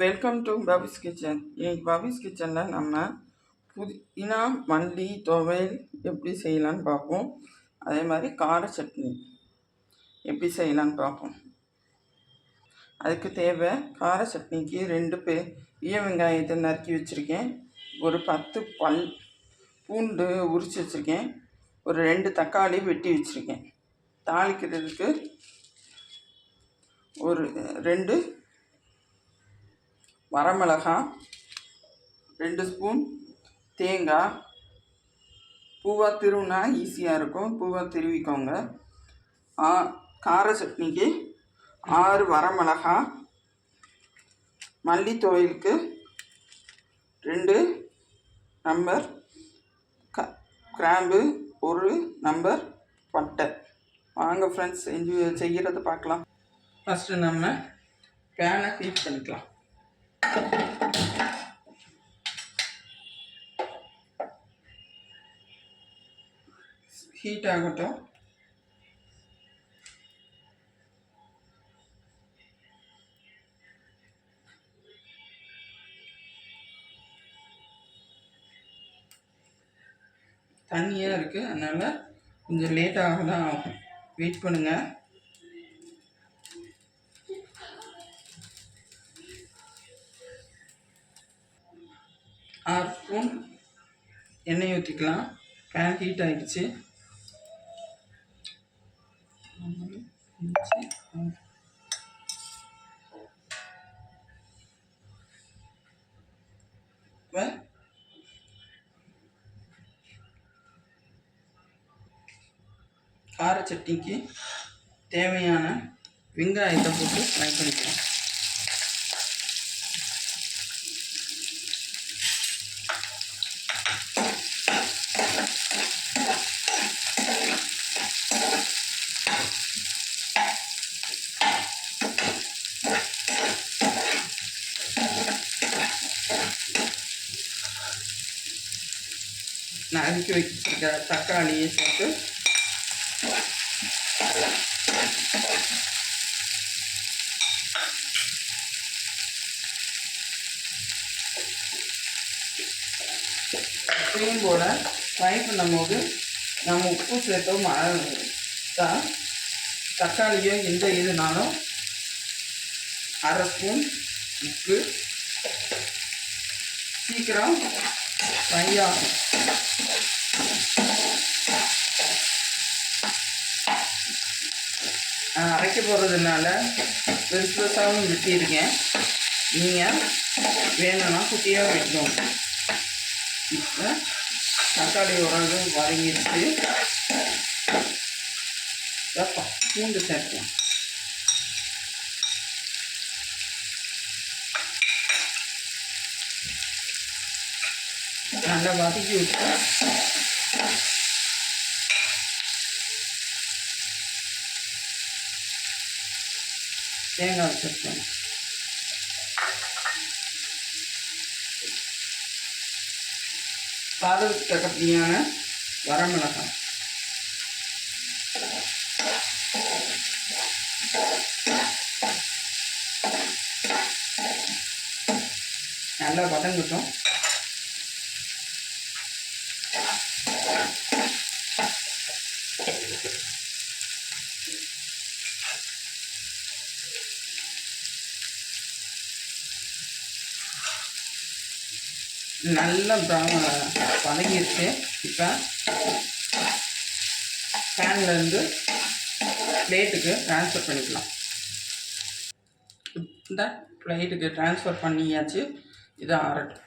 Welcome to பாபிஸ் kitchen. இன்னைக்கு பாபிஸ் கிச்சனில் நம்ம புதினா மல்லி துவையல் எப்படி செய்யலான்னு பார்ப்போம். அதே மாதிரி கார சட்னி எப்படி செய்யலான்னு பார்ப்போம். அதுக்கு தேவை கார சட்னிக்கு 2 பெரிய வெங்காயத்தை நறுக்கி வச்சுருக்கேன், ஒரு 10 பல் பூண்டு உரித்து வச்சுருக்கேன், ஒரு 2 தக்காளி வெட்டி வச்சுருக்கேன். தாளிக்கிறதுக்கு ஒரு 2 வரமிளகாய், 2 ஸ்பூன் தேங்காய், பூவாக திருவினா ஈஸியாக இருக்கும், பூவாக திருவிக்கோங்க. கார சட்னிக்கு 6 வரமிளகாய், மல்லி துவையலுக்கு 2 நம்பர் கிராம்பு, 1 நம்பர் பட்டை. வாங்க ஃப்ரெண்ட்ஸ் செய்கிறத பார்க்கலாம். ஃபஸ்ட்டு நம்ம பேனை ஹீட் பண்ணிக்கலாம். ஹீட் ஆகட்டும். தண்ணியாக இருக்குது, அதனால் கொஞ்சம் லேட்டாக தான் ஆகும், வெயிட் பண்ணுங்கள். ½ ஸ்பூன் எண்ணெய் ஊற்றிக்கலாம். பேன் ஹீட் ஆகிடுச்சு. கார சட்னிக்கு தேவையான வெங்காயத்தை போட்டு ஃப்ரை பண்ணிக்கலாம். நறுக்கி வச்சிருக்க தக்காளியை சேர்த்து எப்பயும் போல் ஃப்ரை பண்ணும்போது நம்ம உப்பு சேர்த்தோம். தக்காளியோ எந்த இதுனாலும் ½ ஸ்பூன் உப்பு, சீக்கிரம் ஃப்ரை ஆகும். அரைக்க போகிறதுனால பெருசு பெருசாகவும் வெட்டியிருக்கேன், நீங்கள் வேணும்னா குட்டியாக வெட்டணும். இப்போ தக்காளி ஓரளவு வதங்கிடுச்சு. பூண்டு சேர்க்கலாம். நல்லா வதக்கி விட்டு தேங்காய் சேர்க்கணும். காரத்துக்கு தக்கபடியான வரமிளகாய், நல்லா வதங்கட்டும். நல்லா வதங்கிடுச்சு. இப்போ பேன்லேருந்து பிளேட்டுக்கு ட்ரான்ஸ்ஃபர் பண்ணிக்கலாம். இந்த பிளேட்டுக்கு ட்ரான்ஸ்ஃபர் பண்ணியாச்சு. இது ஆறட்டும்.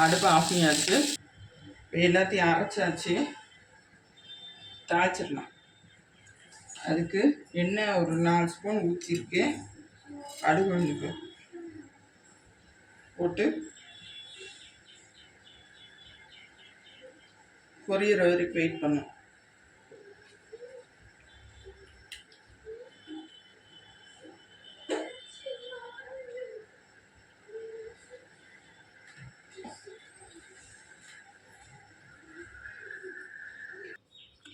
அடுப்பு ஆஃப் பண்ணியாச்சு. எல்லாத்தையும் அரைச்சாச்சு. தாளிச்சிடலாம். அதுக்கு எண்ணெய் ஒரு 4 ஸ்பூன் ஊற்றிருக்கு. கடுகு போட்டு பொரியிற வரைக்கும் வெயிட் பண்ணும்.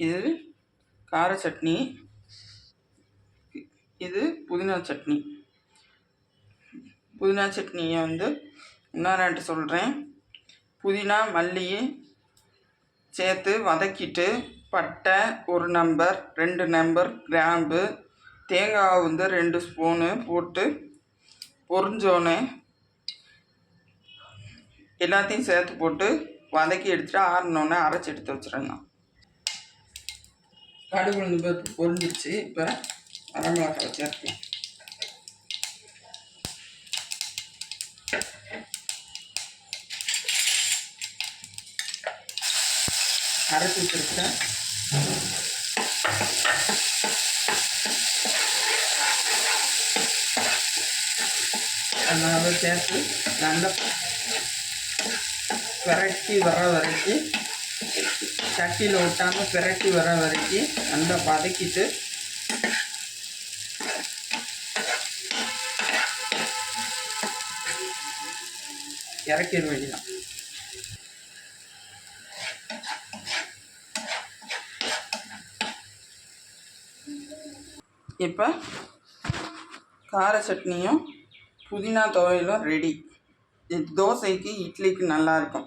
இது கார சட்னி, இது புதினா சட்னி. புதினா சட்னியை வந்து இன்னொரு சொல்கிறேன். புதினா மல்லியை சேர்த்து வதக்கிட்டு பட்டை 1 நம்பர் 2 நம்பர் கிராம்பு, தேங்காய் வந்து 2 ஸ்பூனு போட்டு பொரிஞ்சோன்னே எல்லாத்தையும் சேர்த்து போட்டு வதக்கி எடுத்துகிட்டு ஆறினோன்னே அரைச்சி எடுத்து வச்சிடணும். கடுகு உளுந்து பருப்பு பொரிஞ்சிருச்சு. இப்போ வரமிளகாய் சேர்த்து அரைச்சி வச்சுருக்கேன். அதனால சேர்த்து நல்லா பிரட்டி வர வரைக்கும், சட்டியில் ஒட்டாமல் பிரட்டி வர வரைக்கும் நல்லா வதக்கிட்டு இறக்கிட வேண்டியதான். இப்போ கார சட்னியும் புதினா துவையலும் ரெடி. இது தோசைக்கு இட்லிக்கு நல்லாயிருக்கும்.